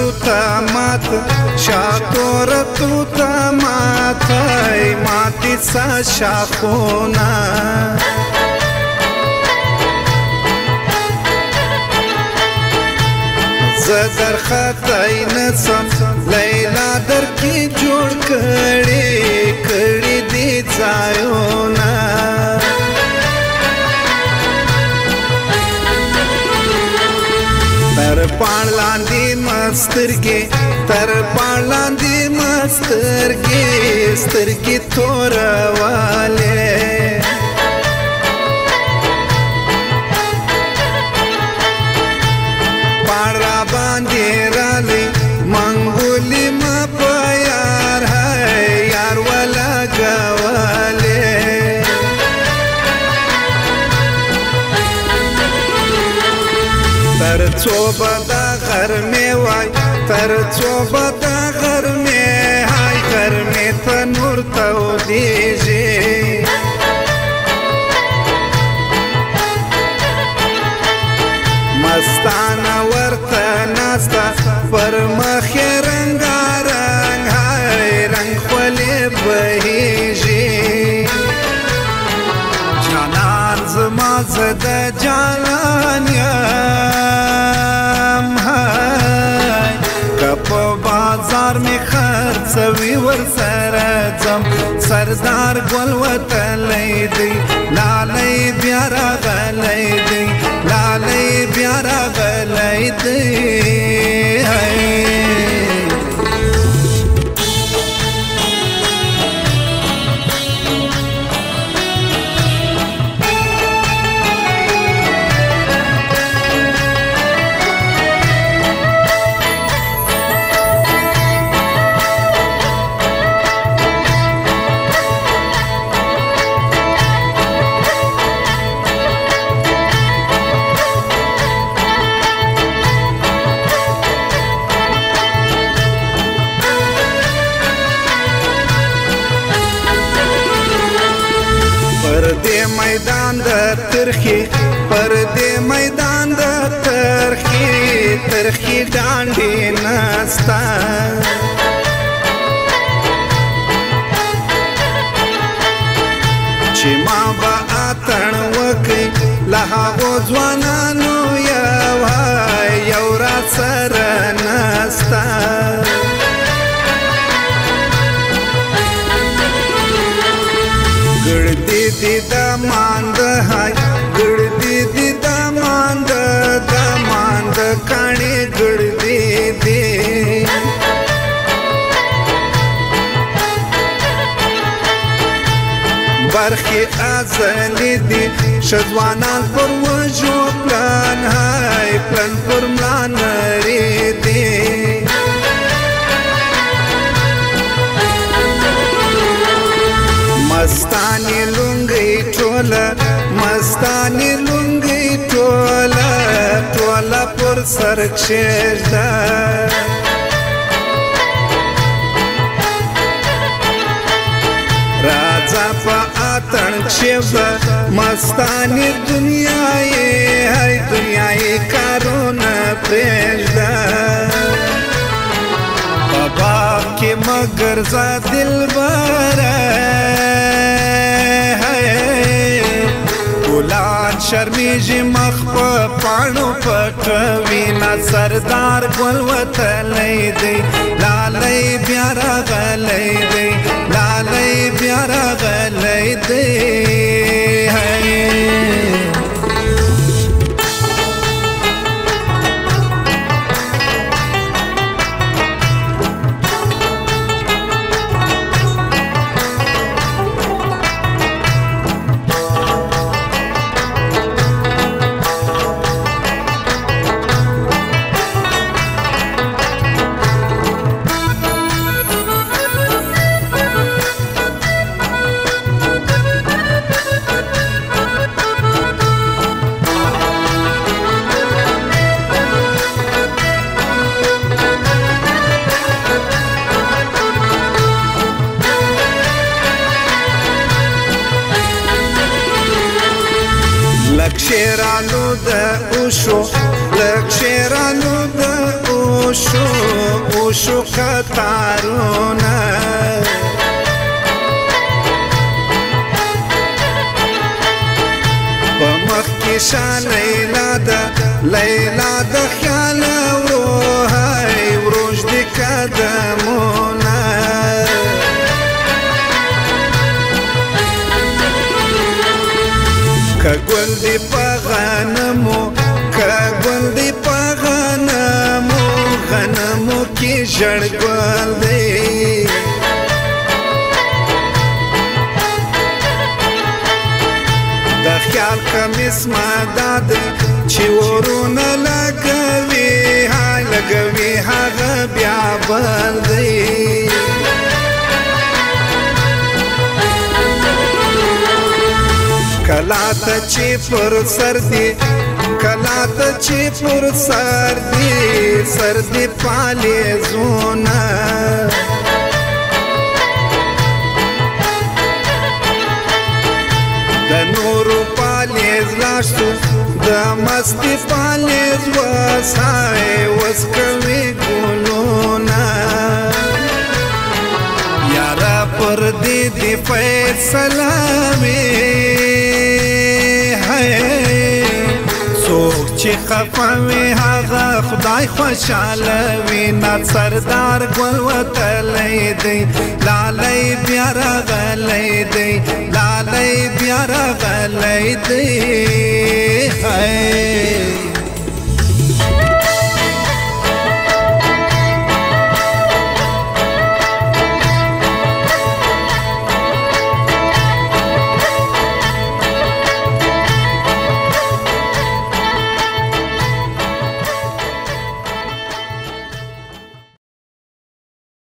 توتا مات شاتور توتا مات ماتی سا شاخونا زدر خطای نسم لیلا در کی جوړ کړي دی ځایونه تر پان لاندې مسترګې تر پان لاندې مسترګې سترګې تورواله پان را باندې رالی منګولي ما په یار ہے یار ولا ګواله تر څوبه دا غرمې وای تر څوبه دا غرمې هاي غرمې په نور تودېږي مستانه ورته ناسته پر مخ یې رنګارنګ هاي رنګ خولې بهېږي جانان زما زه د جانان په بازار می خرڅوي ورسره ځم سردار ګل وتلی دی لالی بیا راغلی دی لالی بیا راغلی دی میدان د ترخی پر دې میدان د ترخی ډانډې نستا چې ما به اتڼ وکړي له هغو ځوانانو یو را سره نستا ګړدې دې د مانده هاي ګړدې دې د مانده کاڼې ګړدې دې برخې ازلې دي شځوانان پر وژو پلان هاي پلان پر ملا نري دي مستانی لونګي ټوله پر سر کښېږده راځه په اتڼ کښېږده مستانی دنیا یې کارونه پرېږده په باغ کې مه ګرځه دلبره ګلان شرمیږي مخ په پاڼو پټوي نه سردار ګل وتلی دی لالی بیا راغلی دی لالی بیا راغلی دی شیرانو د اوشو د شیرانو د اوشو قطارونه په مخ کې شان لیلا د خیال وروج د قدمونه که ګل دی په غنمو غنمو کې ژړ ګل دی د خیال کمیس ماده دی چې ورونه لګوي هغه بیا بل دی کلا ته چې پر سر دی سر دی پالی زونه د نورو پالیز لاشتو د مستی پالیز وس کوي ګلونه یارا پر دی فیصله وي څوک چې خفه وي هغه خدای خوشحاله وي ناد سردار ګل وتلی دی لالی بیا راغلی دی لالی بیا راغلی دی